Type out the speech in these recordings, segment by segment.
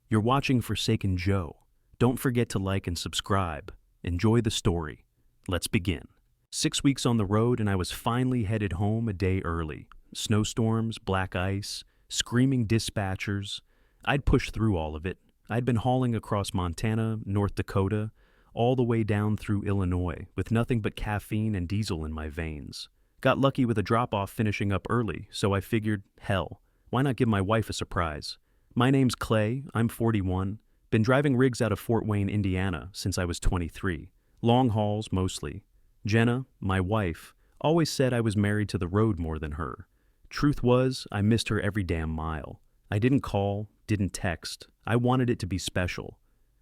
You're watching Forsaken Joe. Don't forget to like and subscribe. Enjoy the story. Let's begin. 6 weeks on the road, and I was finally headed home a day early. Snowstorms, black ice, screaming dispatchers. I'd pushed through all of it. I'd been hauling across Montana, North Dakota, all the way down through Illinois, with nothing but caffeine and diesel in my veins. Got lucky with a drop-off finishing up early, so I figured, hell, why not give my wife a surprise? My name's Clay, I'm 41, been driving rigs out of Fort Wayne, Indiana since I was 23. Long hauls, mostly. Jenna, my wife, always said I was married to the road more than her. Truth was, I missed her every damn mile. I didn't call, didn't text. I wanted it to be special.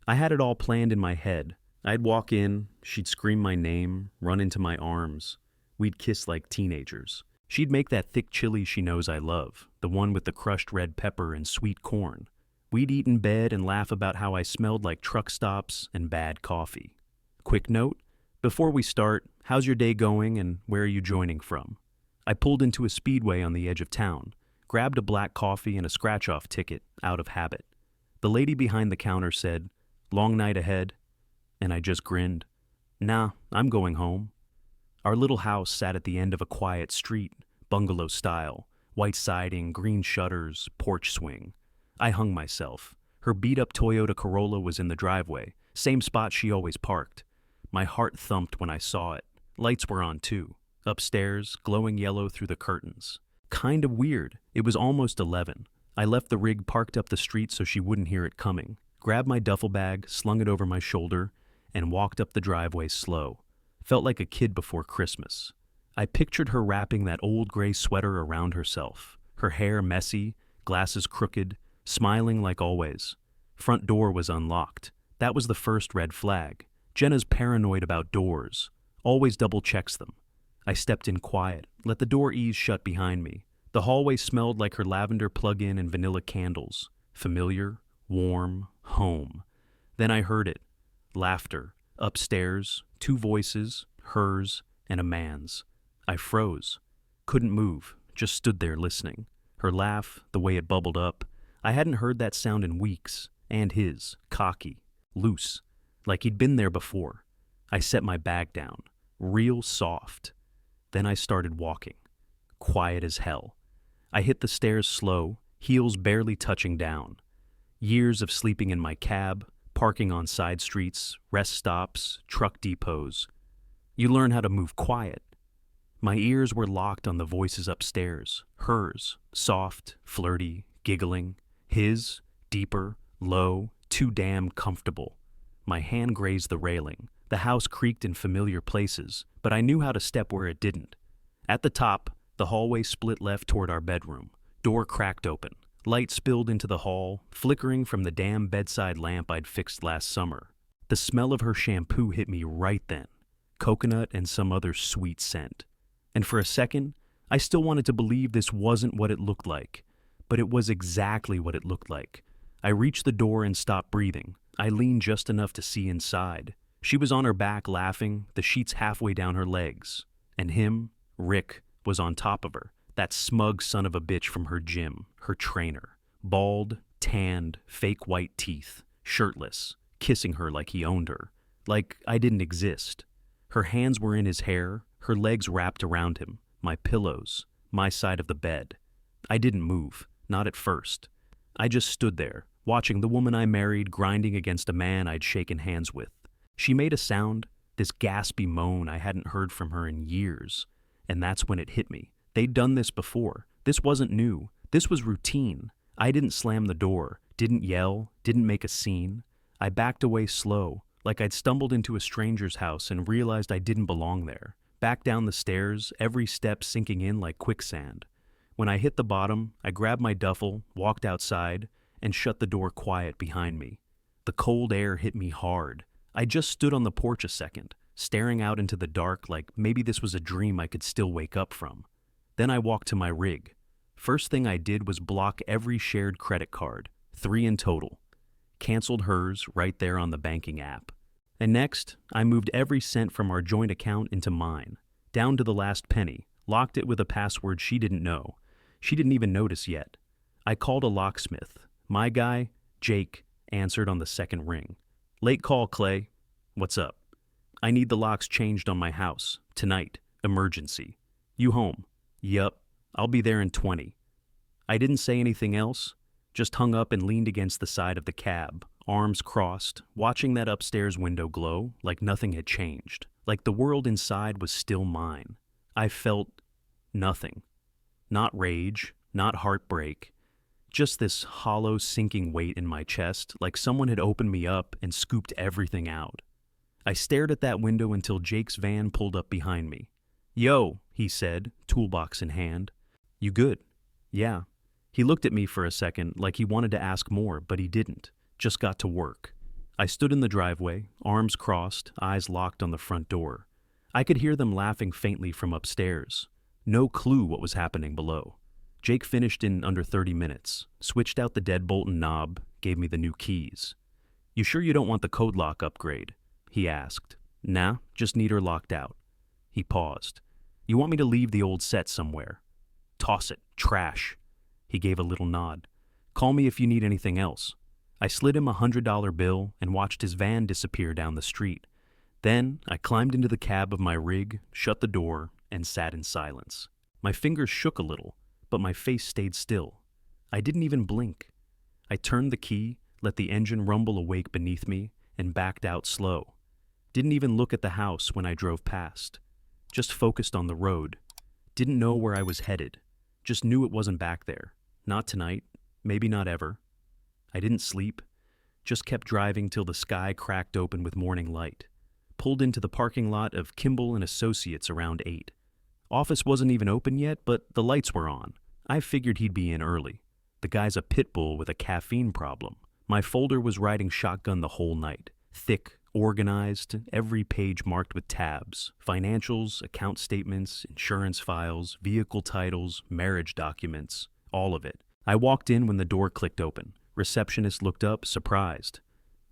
I had it all planned in my head. I'd walk in, she'd scream my name, run into my arms. We'd kiss like teenagers. She'd make that thick chili she knows I love, the one with the crushed red pepper and sweet corn. We'd eat in bed and laugh about how I smelled like truck stops and bad coffee. Quick note, before we start, how's your day going and where are you joining from? I pulled into a speedway on the edge of town, grabbed a black coffee and a scratch-off ticket, out of habit. The lady behind the counter said, "Long night ahead?" And I just grinned. "Nah, I'm going home." Our little house sat at the end of a quiet street, bungalow style, white siding, green shutters, porch swing. I hung myself. Her beat-up Toyota Corolla was in the driveway, same spot she always parked. My heart thumped when I saw it. Lights were on too. Upstairs, glowing yellow through the curtains. Kind of weird. It was almost 11. I left the rig parked up the street so she wouldn't hear it coming, grabbed my duffel bag, slung it over my shoulder, and walked up the driveway slow. Felt like a kid before Christmas. I pictured her wrapping that old gray sweater around herself, her hair messy, glasses crooked, smiling like always. Front door was unlocked. That was the first red flag. Jenna's paranoid about doors, always double checks them. I stepped in quiet, let the door ease shut behind me. The hallway smelled like her lavender plug-in and vanilla candles. Familiar, warm, home. Then I heard it. Laughter. Upstairs, two voices, hers and a man's. I froze. Couldn't move, just stood there listening. Her laugh, the way it bubbled up. I hadn't heard that sound in weeks. And his, cocky, loose, like he'd been there before. I set my bag down, real soft. Then I started walking, quiet as hell. I hit the stairs slow, heels barely touching down. Years of sleeping in my cab, parking on side streets, rest stops, truck depots. You learn how to move quiet. My ears were locked on the voices upstairs. Hers, soft, flirty, giggling. His, deeper, low, too damn comfortable. My hand grazed the railing. The house creaked in familiar places, but I knew how to step where it didn't. At the top, the hallway split left toward our bedroom. Door cracked open. Light spilled into the hall, flickering from the damn bedside lamp I'd fixed last summer. The smell of her shampoo hit me right then. Coconut and some other sweet scent. And for a second, I still wanted to believe this wasn't what it looked like. But it was exactly what it looked like. I reached the door and stopped breathing. I leaned just enough to see inside. She was on her back laughing, the sheets halfway down her legs. And him, Rick, was on top of her. That smug son of a bitch from her gym, her trainer. Bald, tanned, fake white teeth, shirtless, kissing her like he owned her. Like I didn't exist. Her hands were in his hair, her legs wrapped around him, my pillows, my side of the bed. I didn't move, not at first. I just stood there, watching the woman I married grinding against a man I'd shaken hands with. She made a sound, this gaspy moan I hadn't heard from her in years. And that's when it hit me. They'd done this before. This wasn't new. This was routine. I didn't slam the door, didn't yell, didn't make a scene. I backed away slow, like I'd stumbled into a stranger's house and realized I didn't belong there. Back down the stairs, every step sinking in like quicksand. When I hit the bottom, I grabbed my duffel, walked outside, and shut the door quiet behind me. The cold air hit me hard. I just stood on the porch a second, staring out into the dark like maybe this was a dream I could still wake up from. Then I walked to my rig. First thing I did was block every shared credit card, 3 in total. Canceled hers right there on the banking app. And next, I moved every cent from our joint account into mine, down to the last penny, locked it with a password she didn't know. She didn't even notice yet. I called a locksmith. My guy, Jake, answered on the second ring. Late call, Clay. What's up? I need the locks changed on my house. Tonight. Emergency. You home? Yup. I'll be there in 20. I didn't say anything else, just hung up and leaned against the side of the cab, arms crossed, watching that upstairs window glow like nothing had changed, like the world inside was still mine. I felt nothing. Not rage, not heartbreak, just this hollow, sinking weight in my chest, like someone had opened me up and scooped everything out. I stared at that window until Jake's van pulled up behind me. Yo, he said, toolbox in hand. You good? Yeah. He looked at me for a second like he wanted to ask more, but he didn't. Just got to work. I stood in the driveway, arms crossed, eyes locked on the front door. I could hear them laughing faintly from upstairs. No clue what was happening below. Jake finished in under 30 minutes, switched out the deadbolt and knob, gave me the new keys. You sure you don't want the code lock upgrade? He asked. Nah, just need her locked out. He paused. You want me to leave the old set somewhere? Toss it. Trash. He gave a little nod. Call me if you need anything else. I slid him $100 bill and watched his van disappear down the street. Then I climbed into the cab of my rig, shut the door, and sat in silence. My fingers shook a little, but my face stayed still. I didn't even blink. I turned the key, let the engine rumble awake beneath me, and backed out slow. Didn't even look at the house when I drove past. Just focused on the road. Didn't know where I was headed. Just knew it wasn't back there. Not tonight. Maybe not ever. I didn't sleep. Just kept driving till the sky cracked open with morning light. Pulled into the parking lot of Kimball and Associates around 8. Office wasn't even open yet, but the lights were on. I figured he'd be in early. The guy's a pit bull with a caffeine problem. My folder was riding shotgun the whole night. Thick, organized, every page marked with tabs. Financials, account statements, insurance files, vehicle titles, marriage documents, all of it. I walked in when the door clicked open. Receptionist looked up, surprised.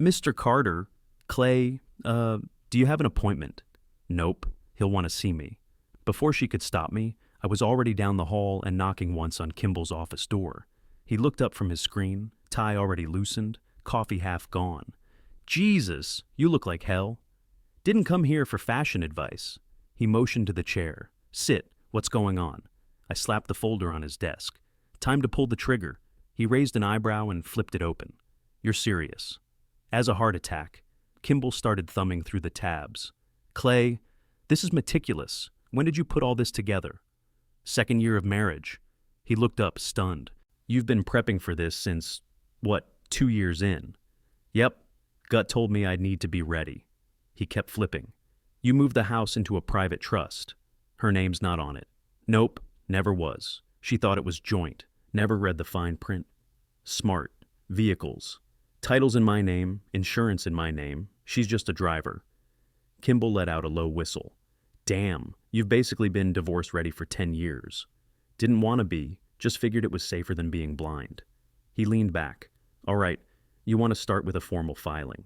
Mr. Carter, Clay, do you have an appointment? Nope, he'll want to see me. Before she could stop me, I was already down the hall and knocking once on Kimball's office door. He looked up from his screen, tie already loosened, coffee half gone. Jesus, you look like hell. Didn't come here for fashion advice. He motioned to the chair. Sit, what's going on? I slapped the folder on his desk. Time to pull the trigger. He raised an eyebrow and flipped it open. You're serious. As a heart attack. Kimball started thumbing through the tabs. Clay, this is meticulous. When did you put all this together? 2nd year of marriage. He looked up, stunned. You've been prepping for this since, 2 years in? Yep. Gut told me I'd need to be ready. He kept flipping. You moved the house into a private trust. Her name's not on it. Nope, never was. She thought it was joint. Never read the fine print. Smart. Vehicles. Title's in my name, insurance in my name. She's just a driver. Kimball let out a low whistle. Damn, you've basically been divorce ready for 10 years. Didn't want to be, just figured it was safer than being blind. He leaned back. All right, you want to start with a formal filing.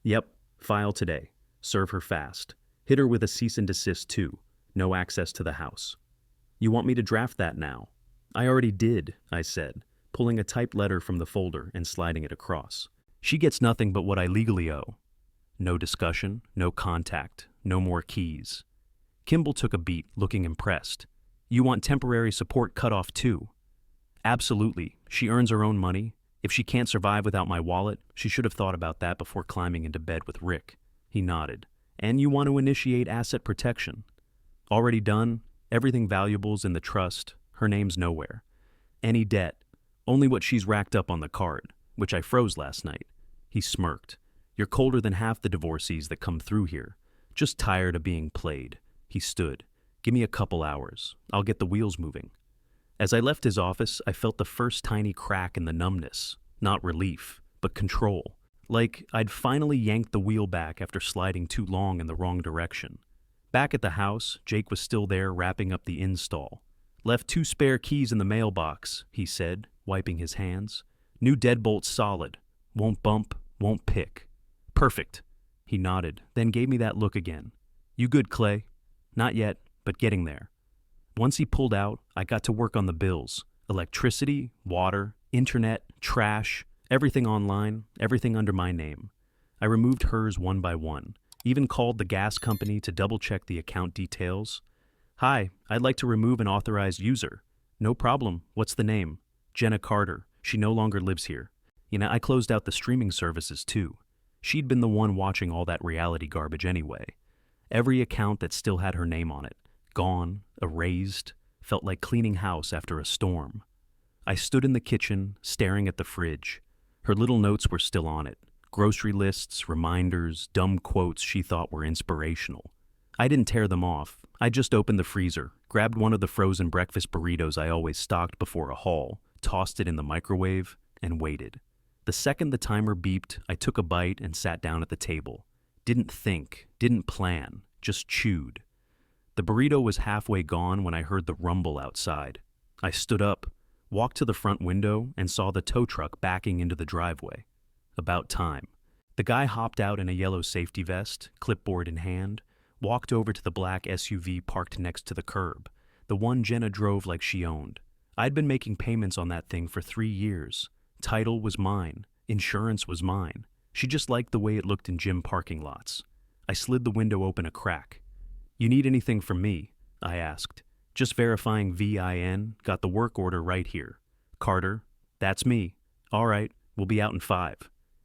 Yep, file today. Serve her fast. Hit her with a cease and desist too. No access to the house. You want me to draft that now? I already did, I said, pulling a typed letter from the folder and sliding it across. She gets nothing but what I legally owe. No discussion, no contact, no more keys. Kimball took a beat, looking impressed. You want temporary support cut off too? Absolutely. She earns her own money. If she can't survive without my wallet, she should have thought about that before climbing into bed with Rick. He nodded. And you want to initiate asset protection. Already done. Everything valuable's in the trust. Her name's nowhere. Any debt. Only what she's racked up on the card, which I froze last night. He smirked. You're colder than half the divorcees that come through here. Just tired of being played. He stood. Give me a couple hours. I'll get the wheels moving. As I left his office, I felt the first tiny crack in the numbness. Not relief, but control. Like I'd finally yanked the wheel back after sliding too long in the wrong direction. Back at the house, Jake was still there wrapping up the install. Left 2 spare keys in the mailbox, he said, wiping his hands. New deadbolt solid. Won't bump, won't pick. Perfect. He nodded, then gave me that look again. You good, Clay? Not yet, but getting there. Once he pulled out, I got to work on the bills. Electricity, water, internet, trash, Everything online, everything under my name. I removed hers one by one, even called the gas company to double-check the account details. Hi, I'd like to remove an authorized user. No problem. What's the name? Jenna Carter. She no longer lives here. I closed out the streaming services too. She'd been the one watching all that reality garbage anyway. Every account that still had her name on it, gone, erased, felt like cleaning house after a storm. I stood in the kitchen, staring at the fridge. Her little notes were still on it. Grocery lists, reminders, dumb quotes she thought were inspirational. I didn't tear them off. I just opened the freezer, grabbed one of the frozen breakfast burritos I always stocked before a haul, tossed it in the microwave, and waited. The second the timer beeped, I took a bite and sat down at the table. Didn't think, didn't plan, just chewed. The burrito was halfway gone when I heard the rumble outside. I stood up, walked to the front window, and saw the tow truck backing into the driveway. About time. The guy hopped out in a yellow safety vest, clipboard in hand, walked over to the black SUV parked next to the curb, the one Jenna drove like she owned. I'd been making payments on that thing for 3 years. Title was mine. Insurance was mine. She just liked the way it looked in gym parking lots. I slid the window open a crack. You need anything from me? I asked. Just verifying VIN, got the work order right here. Carter, that's me. All right, we'll be out in 5.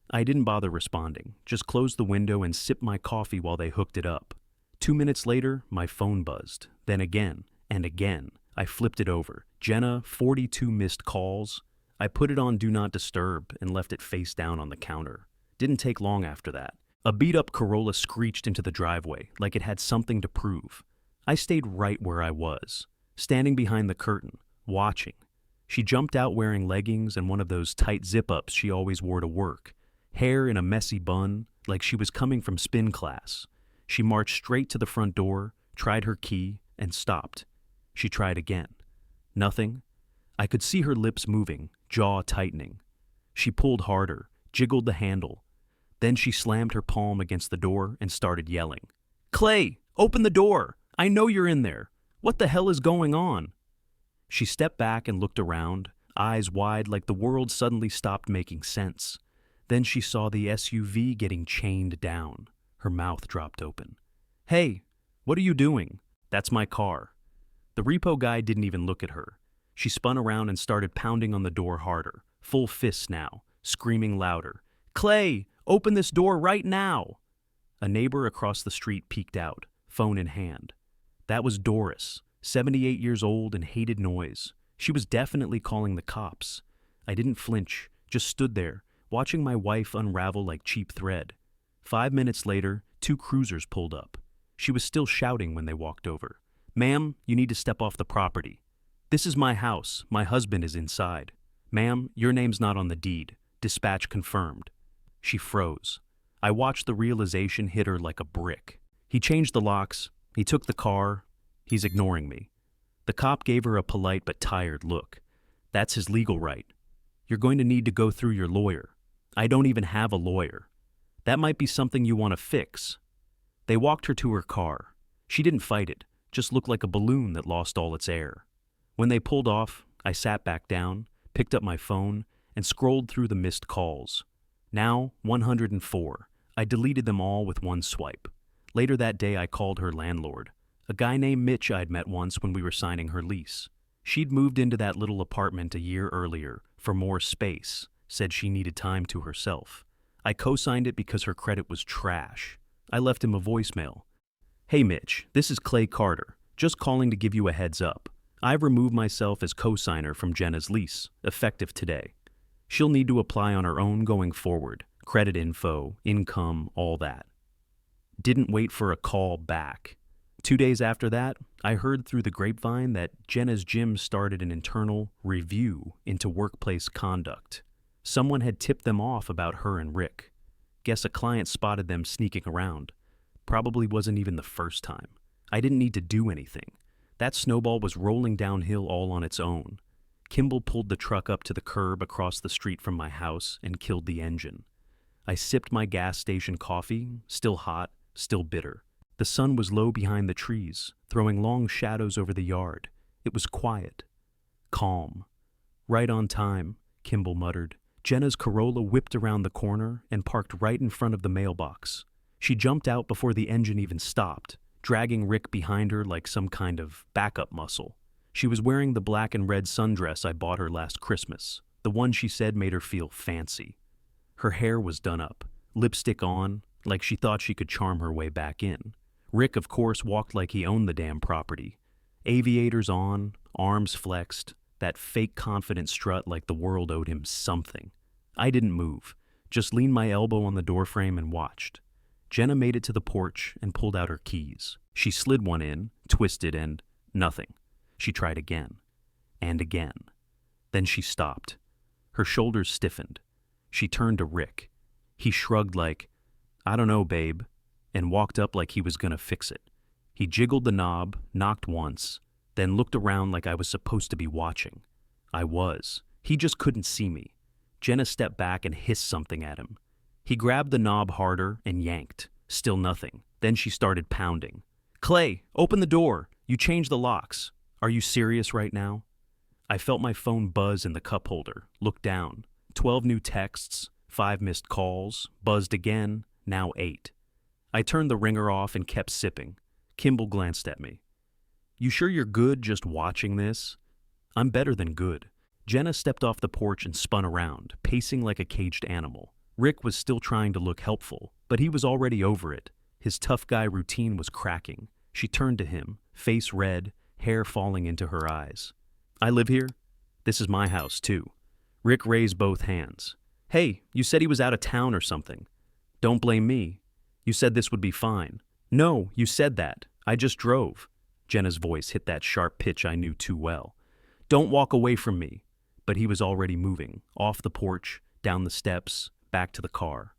I didn't bother responding, just closed the window and sipped my coffee while they hooked it up. 2 minutes later, my phone buzzed. Then again, and again. I flipped it over. Jenna, 42 missed calls. I put it on Do Not Disturb and left it face down on the counter. Didn't take long after that. A beat-up Corolla screeched into the driveway, like it had something to prove. I stayed right where I was, standing behind the curtain, watching. She jumped out wearing leggings and one of those tight zip-ups she always wore to work, hair in a messy bun, like she was coming from spin class. She marched straight to the front door, tried her key, and stopped. She tried again. Nothing. I could see her lips moving, jaw tightening. She pulled harder, jiggled the handle. Then she slammed her palm against the door and started yelling. Clay, open the door! I know you're in there! What the hell is going on? She stepped back and looked around, eyes wide like the world suddenly stopped making sense. Then she saw the SUV getting chained down. Her mouth dropped open. Hey, what are you doing? That's my car. The repo guy didn't even look at her. She spun around and started pounding on the door harder, full fists now, screaming louder. Clay, open this door right now! A neighbor across the street peeked out, phone in hand. That was Doris, 78 years old and hated noise. She was definitely calling the cops. I didn't flinch, just stood there, watching my wife unravel like cheap thread. 5 minutes later, 2 cruisers pulled up. She was still shouting when they walked over. Ma'am, you need to step off the property. This is my house. My husband is inside. Ma'am, your name's not on the deed. Dispatch confirmed. She froze. I watched the realization hit her like a brick. He changed the locks. He took the car. He's ignoring me. The cop gave her a polite but tired look. That's his legal right. You're going to need to go through your lawyer. I don't even have a lawyer. That might be something you want to fix. They walked her to her car. She didn't fight it, just looked like a balloon that lost all its air. When they pulled off, I sat back down, picked up my phone, and scrolled through the missed calls. Now, 104. I deleted them all with one swipe. Later that day, I called her landlord, a guy named Mitch I'd met once when we were signing her lease. She'd moved into that little apartment a year earlier for more space, said she needed time to herself. I co-signed it because her credit was trash. I left him a voicemail. Hey Mitch, this is Clay Carter, just calling to give you a heads up. I've removed myself as co-signer from Jenna's lease, effective today. She'll need to apply on her own going forward, credit info, income, all that. Didn't wait for a call back. 2 days after that, I heard through the grapevine that Jenna's gym started an internal review into workplace conduct. Someone had tipped them off about her and Rick. Guess a client spotted them sneaking around. Probably wasn't even the first time. I didn't need to do anything. That snowball was rolling downhill all on its own. Kimball pulled the truck up to the curb across the street from my house and killed the engine. I sipped my gas station coffee, still hot, still bitter. The sun was low behind the trees, throwing long shadows over the yard. It was quiet, calm. Right on time, Kimball muttered, Jenna's Corolla whipped around the corner and parked right in front of the mailbox. She jumped out before the engine even stopped, dragging Rick behind her like some kind of backup muscle. She was wearing the black and red sundress I bought her last Christmas, the one she said made her feel fancy. Her hair was done up, lipstick on, like she thought she could charm her way back in. Rick, of course, walked like he owned the damn property. Aviators on, arms flexed, that fake confident strut like the world owed him something. I didn't move, just leaned my elbow on the doorframe and watched. Jenna made it to the porch and pulled out her keys. She slid one in, twisted, and nothing. She tried again. And again. Then she stopped. Her shoulders stiffened. She turned to Rick. He shrugged like, "I don't know, babe," and walked up like he was gonna fix it. He jiggled the knob, knocked once, then looked around like I was supposed to be watching. I was. He just couldn't see me. Jenna stepped back and hissed something at him. He grabbed the knob harder and yanked. Still nothing. Then she started pounding. "Clay, open the door. You changed the locks. Are you serious right now?" I felt my phone buzz in the cup holder, looked down. 12 new texts, 5 missed calls, buzzed again, now 8. I turned the ringer off and kept sipping. Kimball glanced at me. "You sure you're good just watching this?" "I'm better than good." Jenna stepped off the porch and spun around, pacing like a caged animal. Rick was still trying to look helpful, but he was already over it. His tough guy routine was cracking. She turned to him, face red, hair falling into her eyes. "I live here. This is my house, too." Rick raised both hands. "Hey, you said he was out of town or something." "Don't blame me. You said this would be fine." "No, you said that. I just drove." Jenna's voice hit that sharp pitch I knew too well. "Don't walk away from me." But he was already moving, off the porch, down the steps, back to the car.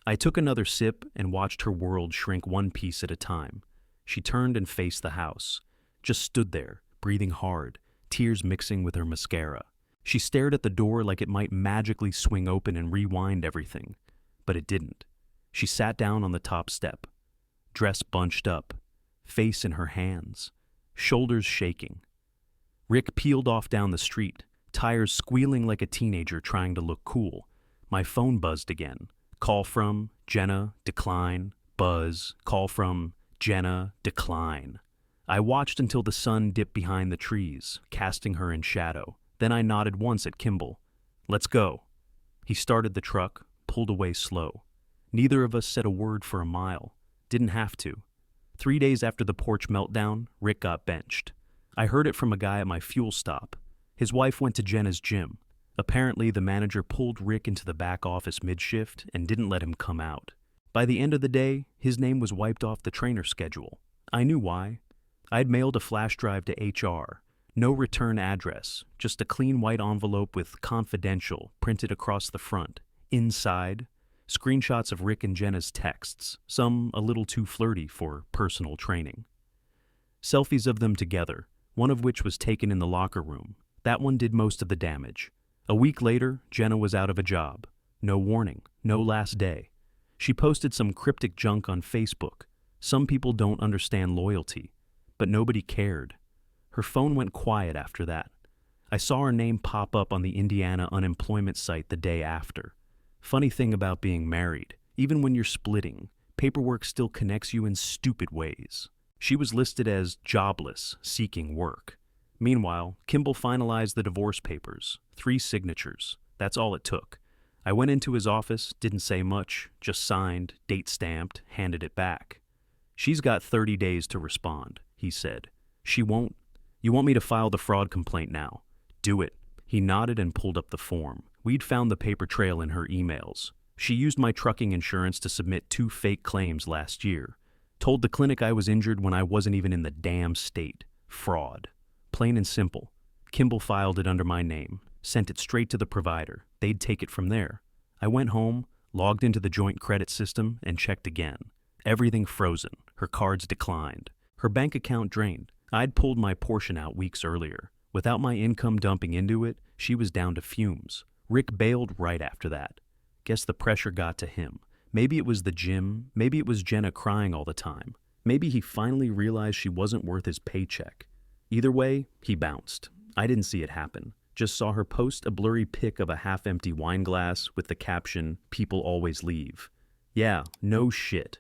I took another sip and watched her world shrink one piece at a time. She turned and faced the house. Just stood there, breathing hard, tears mixing with her mascara. She stared at the door like it might magically swing open and rewind everything. But it didn't. She sat down on the top step. Dress bunched up, face in her hands, shoulders shaking. Rick peeled off down the street, tires squealing like a teenager trying to look cool. My phone buzzed again. Call from Jenna, decline, buzz, call from Jenna, decline. I watched until the sun dipped behind the trees, casting her in shadow. Then I nodded once at Kimball. "Let's go." He started the truck, pulled away slow. Neither of us said a word for a mile. Didn't have to. 3 days after the porch meltdown, Rick got benched. I heard it from a guy at my fuel stop. His wife went to Jenna's gym. Apparently, the manager pulled Rick into the back office mid-shift and didn't let him come out. By the end of the day, his name was wiped off the trainer schedule. I knew why. I'd mailed a flash drive to HR. No return address, just a clean white envelope with "confidential" printed across the front. Inside, screenshots of Rick and Jenna's texts, some a little too flirty for personal training. Selfies of them together, one of which was taken in the locker room. That one did most of the damage. A week later, Jenna was out of a job. No warning, no last day. She posted some cryptic junk on Facebook. Some people don't understand loyalty, but nobody cared. Her phone went quiet after that. I saw her name pop up on the Indiana unemployment site the day after. Funny thing about being married, even when you're splitting, paperwork still connects you in stupid ways. She was listed as jobless, seeking work. Meanwhile, Kimball finalized the divorce papers. 3 signatures. That's all it took. I went into his office, didn't say much, just signed, date stamped, handed it back. "She's got 30 days to respond," he said. "She won't. You want me to file the fraud complaint now?" "Do it." He nodded and pulled up the form. We'd found the paper trail in her emails. She used my trucking insurance to submit 2 fake claims last year. Told the clinic I was injured when I wasn't even in the damn state. Fraud. Plain and simple. Kimball filed it under my name, sent it straight to the provider. They'd take it from there. I went home, logged into the joint credit system, and checked again. Everything frozen. Her cards declined. Her bank account drained. I'd pulled my portion out weeks earlier. Without my income dumping into it, she was down to fumes. Rick bailed right after that. Guess the pressure got to him. Maybe it was the gym. Maybe it was Jenna crying all the time. Maybe he finally realized she wasn't worth his paycheck. Either way, he bounced. I didn't see it happen. Just saw her post a blurry pic of a half-empty wine glass with the caption, "People always leave." Yeah, no shit.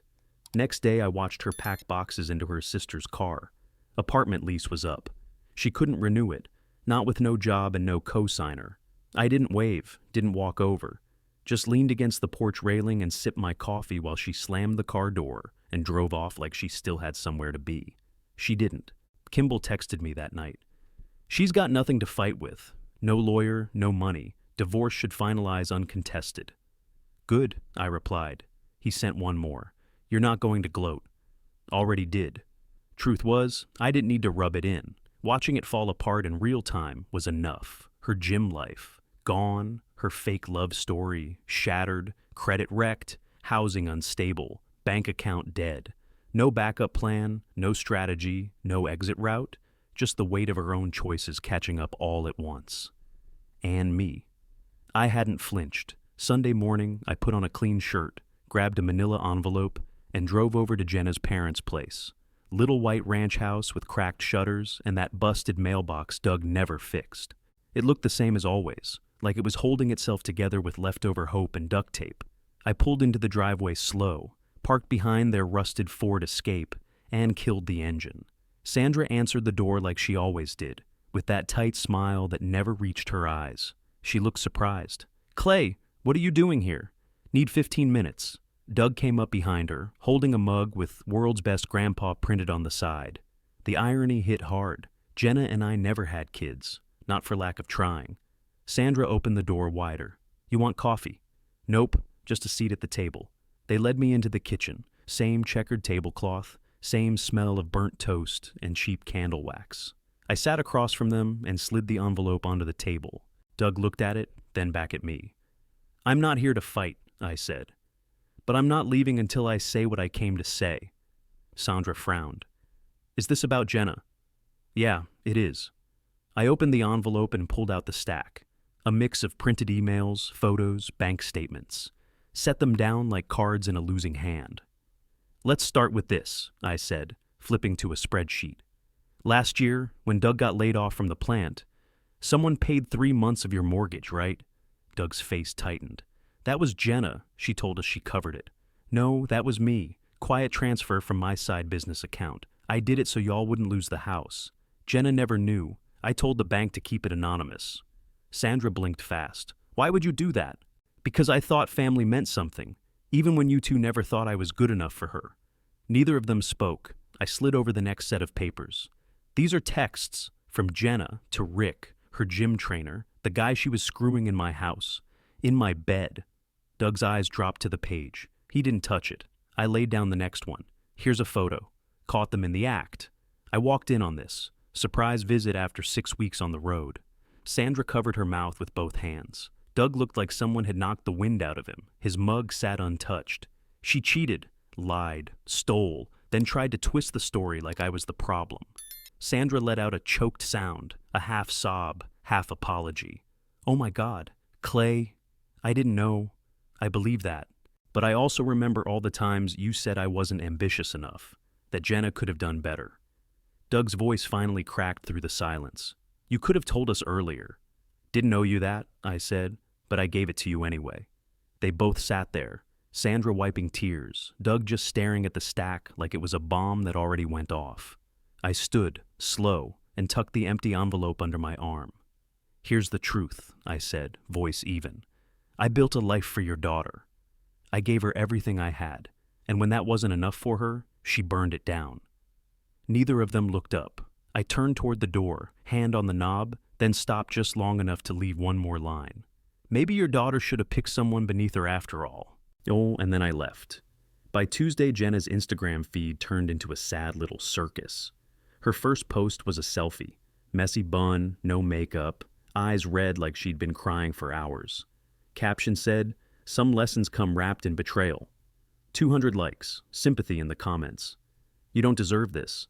Next day I watched her pack boxes into her sister's car. Apartment lease was up. She couldn't renew it, not with no job and no co-signer. I didn't wave, didn't walk over. Just leaned against the porch railing and sipped my coffee while she slammed the car door and drove off like she still had somewhere to be. She didn't. Kimball texted me that night. She's got nothing to fight with. No lawyer, no money. Divorce should finalize uncontested. Good, I replied. He sent one more. You're not going to gloat. Already did. Truth was, I didn't need to rub it in. Watching it fall apart in real time was enough. Her gym life, gone. Her fake love story, shattered. Credit wrecked. Housing unstable. Bank account dead. No backup plan, no strategy, no exit route. Just the weight of her own choices catching up all at once. And me. I hadn't flinched. Sunday morning, I put on a clean shirt, grabbed a manila envelope, and drove over to Jenna's parents' place. Little white ranch house with cracked shutters and that busted mailbox Doug never fixed. It looked the same as always, like it was holding itself together with leftover hope and duct tape. I pulled into the driveway slow, parked behind their rusted Ford Escape, and killed the engine. Sandra answered the door like she always did, with that tight smile that never reached her eyes. She looked surprised. "Clay, what are you doing here?" "Need 15 minutes. Doug came up behind her, holding a mug with "World's Best Grandpa" printed on the side. The irony hit hard. Jenna and I never had kids, not for lack of trying. Sandra opened the door wider. "You want coffee?" "Nope, just a seat at the table." They led me into the kitchen, same checkered tablecloth, same smell of burnt toast and cheap candle wax. I sat across from them and slid the envelope onto the table. Doug looked at it, then back at me. "I'm not here to fight," I said. "But I'm not leaving until I say what I came to say." Sandra frowned. "Is this about Jenna?" "Yeah, it is." I opened the envelope and pulled out the stack. A mix of printed emails, photos, bank statements. Set them down like cards in a losing hand. "Let's start with this," I said, flipping to a spreadsheet. "Last year, when Doug got laid off from the plant, someone paid 3 months of your mortgage, right?" Doug's face tightened. "That was Jenna," she told us. She covered it. "No, that was me. Quiet transfer from my side business account. I did it so y'all wouldn't lose the house. Jenna never knew. I told the bank to keep it anonymous." Sandra blinked fast. "Why would you do that?" "Because I thought family meant something, even when you two never thought I was good enough for her." Neither of them spoke. I slid over the next set of papers. "These are texts from Jenna to Rick, her gym trainer, the guy she was screwing in my house, in my bed." Doug's eyes dropped to the page. He didn't touch it. I laid down the next one. "Here's a photo. Caught them in the act." I walked in on this. Surprise visit after 6 weeks on the road. Sandra covered her mouth with both hands. Doug looked like someone had knocked the wind out of him. His mug sat untouched. "She cheated, lied, stole, then tried to twist the story like I was the problem." Sandra let out a choked sound, a half sob, half apology. "Oh my God, Clay, I didn't know." "I believe that. But I also remember all the times you said I wasn't ambitious enough, that Jenna could have done better." Doug's voice finally cracked through the silence. "You could have told us earlier." "Didn't owe you that," I said, "but I gave it to you anyway." They both sat there, Sandra wiping tears, Doug just staring at the stack like it was a bomb that already went off. I stood, slow, and tucked the empty envelope under my arm. "Here's the truth," I said, voice even. "I built a life for your daughter. I gave her everything I had, and when that wasn't enough for her, she burned it down." Neither of them looked up. I turned toward the door, hand on the knob, then stopped just long enough to leave one more line. "Maybe your daughter should have picked someone beneath her after all." Oh, and then I left. By Tuesday, Jenna's Instagram feed turned into a sad little circus. Her first post was a selfie. Messy bun, no makeup, eyes red like she'd been crying for hours. Caption said, "Some lessons come wrapped in betrayal." 200 likes, sympathy in the comments. "You don't deserve this.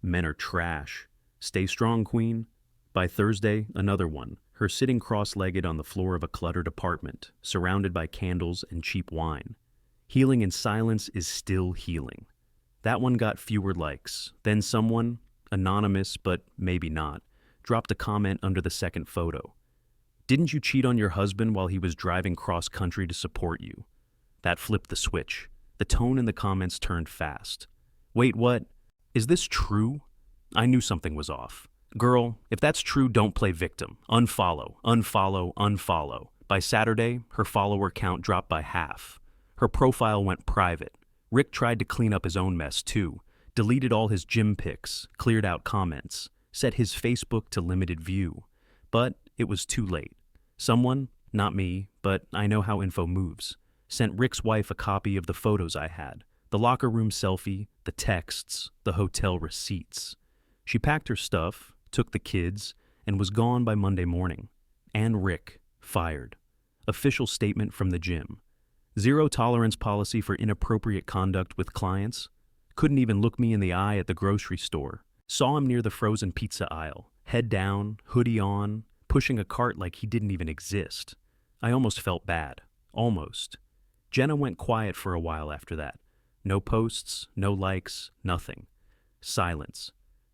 Men are trash. Stay strong, queen." By Thursday, another one, her sitting cross-legged on the floor of a cluttered apartment, surrounded by candles and cheap wine. "Healing in silence is still healing." That one got fewer likes. Then someone, anonymous but maybe not, dropped a comment under the second photo. Didn't you cheat on your husband while he was driving cross country to support you? That flipped the switch. The tone in the comments turned fast. Wait, what? Is this true? I knew something was off. Girl, if that's true, don't play victim. Unfollow, unfollow, unfollow. By Saturday, her follower count dropped by half. Her profile went private. Rick tried to clean up his own mess too. Deleted all his gym pics, cleared out comments, set his Facebook to limited view. But it was too late. Someone, not me, but I know how info moves, sent Rick's wife a copy of the photos I had, the locker room selfie, the texts, the hotel receipts. She packed her stuff, took the kids, and was gone by Monday morning. And Rick, fired. Official statement from the gym. Zero tolerance policy for inappropriate conduct with clients. Couldn't even look me in the eye at the grocery store. Saw him near the frozen pizza aisle, head down, hoodie on, pushing a cart like he didn't even exist. I almost felt bad. Almost. Jenna went quiet for a while after that. No posts, no likes, nothing. Silence.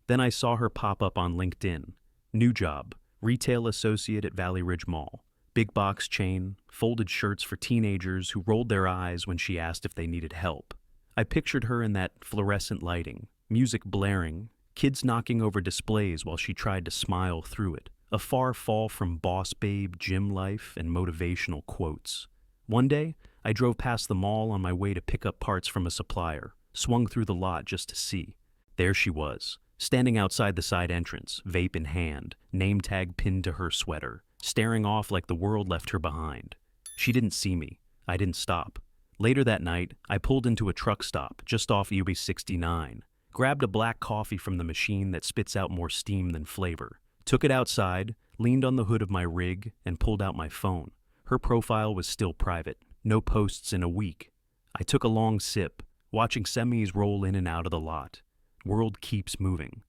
Then I saw her pop up on LinkedIn. New job, retail associate at Valley Ridge Mall. Big box chain, folded shirts for teenagers who rolled their eyes when she asked if they needed help. I pictured her in that fluorescent lighting, music blaring, kids knocking over displays while she tried to smile through it. A far fall from boss babe gym life and motivational quotes. One day, I drove past the mall on my way to pick up parts from a supplier, swung through the lot just to see. There she was, standing outside the side entrance, vape in hand, name tag pinned to her sweater, staring off like the world left her behind. She didn't see me. I didn't stop. Later that night, I pulled into a truck stop just off US 69, grabbed a black coffee from the machine that spits out more steam than flavor, took it outside, leaned on the hood of my rig, and pulled out my phone. Her profile was still private. No posts in a week. I took a long sip, watching semis roll in and out of the lot. World keeps moving.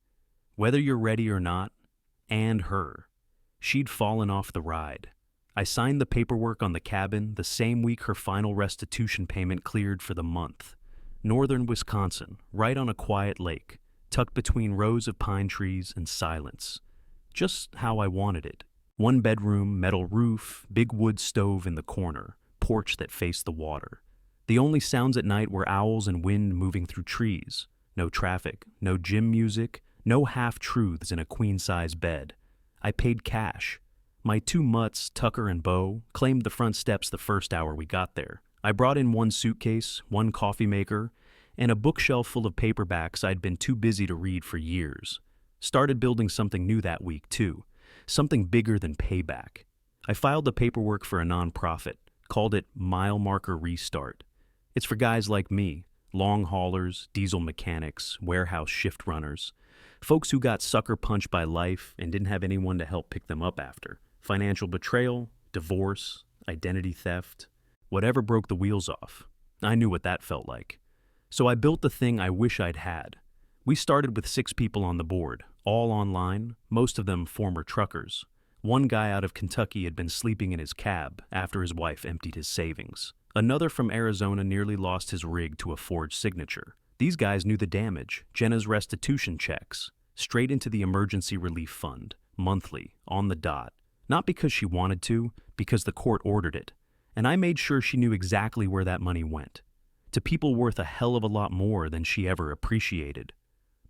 Whether you're ready or not, and her. She'd fallen off the ride. I signed the paperwork on the cabin the same week her final restitution payment cleared for the month. Northern Wisconsin, right on a quiet lake, tucked between rows of pine trees and silence. Just how I wanted it. One bedroom, metal roof, big wood stove in the corner, porch that faced the water. The only sounds at night were owls and wind moving through trees. No traffic, no gym music, no half-truths in a queen-size bed. I paid cash. My two mutts, Tucker and Bo, claimed the front steps the first hour we got there. I brought in one suitcase, one coffee maker, and a bookshelf full of paperbacks I'd been too busy to read for years. Started building something new that week, too. Something bigger than payback. I filed the paperwork for a nonprofit, called it Mile Marker Restart. It's for guys like me, long haulers, diesel mechanics, warehouse shift runners, folks who got sucker punched by life and didn't have anyone to help pick them up after. Financial betrayal, divorce, identity theft, whatever broke the wheels off. I knew what that felt like. So I built the thing I wish I'd had. We started with 6 people on the board, all online, most of them former truckers. One guy out of Kentucky had been sleeping in his cab after his wife emptied his savings. Another from Arizona nearly lost his rig to a forged signature. These guys knew the damage, Jenna's restitution checks, straight into the emergency relief fund, monthly, on the dot. Not because she wanted to, because the court ordered it. And I made sure she knew exactly where that money went. To people worth a hell of a lot more than she ever appreciated.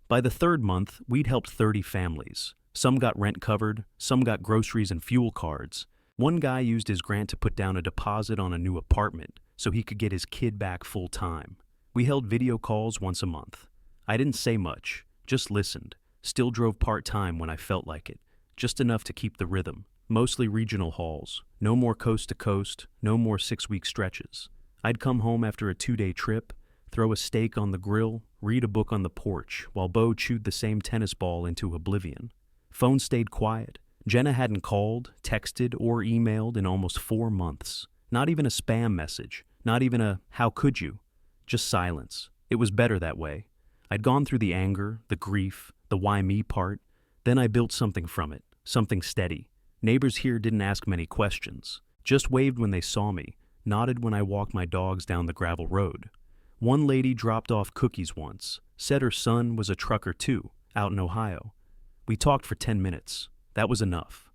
By the 3rd month, we'd helped 30 families. Some got rent covered, some got groceries and fuel cards. One guy used his grant to put down a deposit on a new apartment so he could get his kid back full time. We held video calls once a month. I didn't say much, just listened. Still drove part-time when I felt like it, just enough to keep the rhythm. Mostly regional hauls, no more coast-to-coast, no more 6-week stretches. I'd come home after a 2-day trip, throw a steak on the grill, read a book on the porch, while Bo chewed the same tennis ball into oblivion. Phone stayed quiet. Jenna hadn't called, texted, or emailed in almost 4 months. Not even a spam message, not even a "how could you?" Just silence. It was better that way. I'd gone through the anger, the grief, the why me part. Then I built something from it, something steady. Neighbors here didn't ask many questions, just waved when they saw me, nodded when I walked my dogs down the gravel road. One lady dropped off cookies once, said her son was a trucker too, out in Ohio. We talked for 10 minutes. That was enough.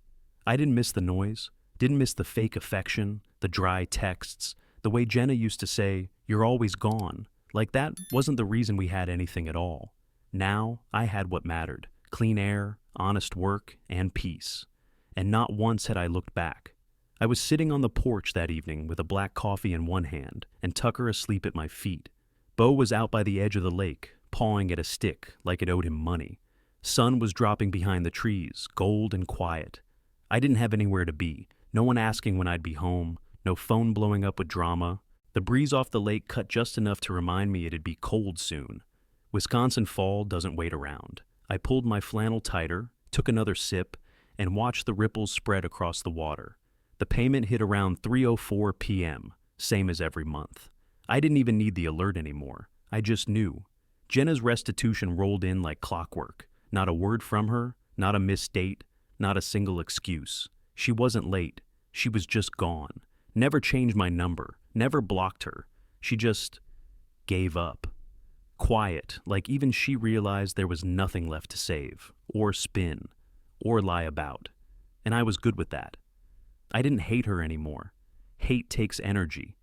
I didn't miss the noise, Didn't miss the fake affection, the dry texts, the way Jenna used to say, "You're always gone." Like that wasn't the reason we had anything at all. Now, I had what mattered: clean air, honest work, and peace. And not once had I looked back. I was sitting on the porch that evening with a black coffee in one hand and Tucker asleep at my feet. Bo was out by the edge of the lake, pawing at a stick like it owed him money. Sun was dropping behind the trees, gold and quiet. I didn't have anywhere to be, no one asking when I'd be home, no phone blowing up with drama. The breeze off the lake cut just enough to remind me it'd be cold soon. Wisconsin fall doesn't wait around. I pulled my flannel tighter, took another sip, and watched the ripples spread across the water. The payment hit around 3:04 p.m., same as every month. I didn't even need the alert anymore. I just knew. Jenna's restitution rolled in like clockwork. Not a word from her, not a missed date, not a single excuse. She wasn't late. She was just gone. Never changed my number, never blocked her. She just gave up. Quiet, like even she realized there was nothing left to save, or spin, or lie about. And I was good with that. I didn't hate her anymore. Hate takes energy.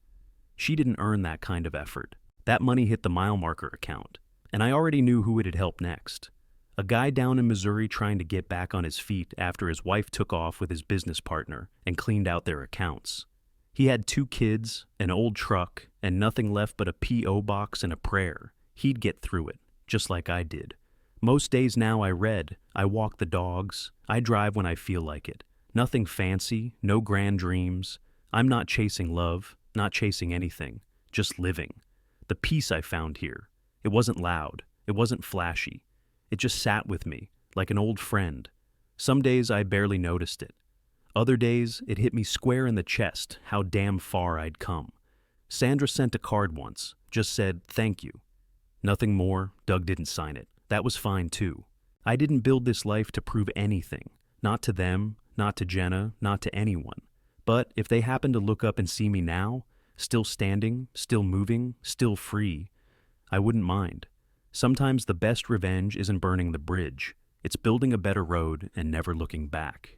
She didn't earn that kind of effort. That money hit the mile marker account, and I already knew who it'd help next. A guy down in Missouri trying to get back on his feet after his wife took off with his business partner and cleaned out their accounts. He had 2 kids, an old truck, and nothing left but a P.O. box and a prayer. He'd get through it, just like I did. Most days now I read, I walk the dogs, I drive when I feel like it. Nothing fancy, no grand dreams. I'm not chasing love, not chasing anything, just living. The peace I found here, it wasn't loud, it wasn't flashy. It just sat with me, like an old friend. Some days I barely noticed it. Other days, it hit me square in the chest how damn far I'd come. Sandra sent a card once, just said, "Thank you." Nothing more. Doug didn't sign it. That was fine too. I didn't build this life to prove anything. Not to them, not to Jenna, not to anyone. But if they happen to look up and see me now, still standing, still moving, still free, I wouldn't mind. Sometimes the best revenge isn't burning the bridge. It's building a better road and never looking back.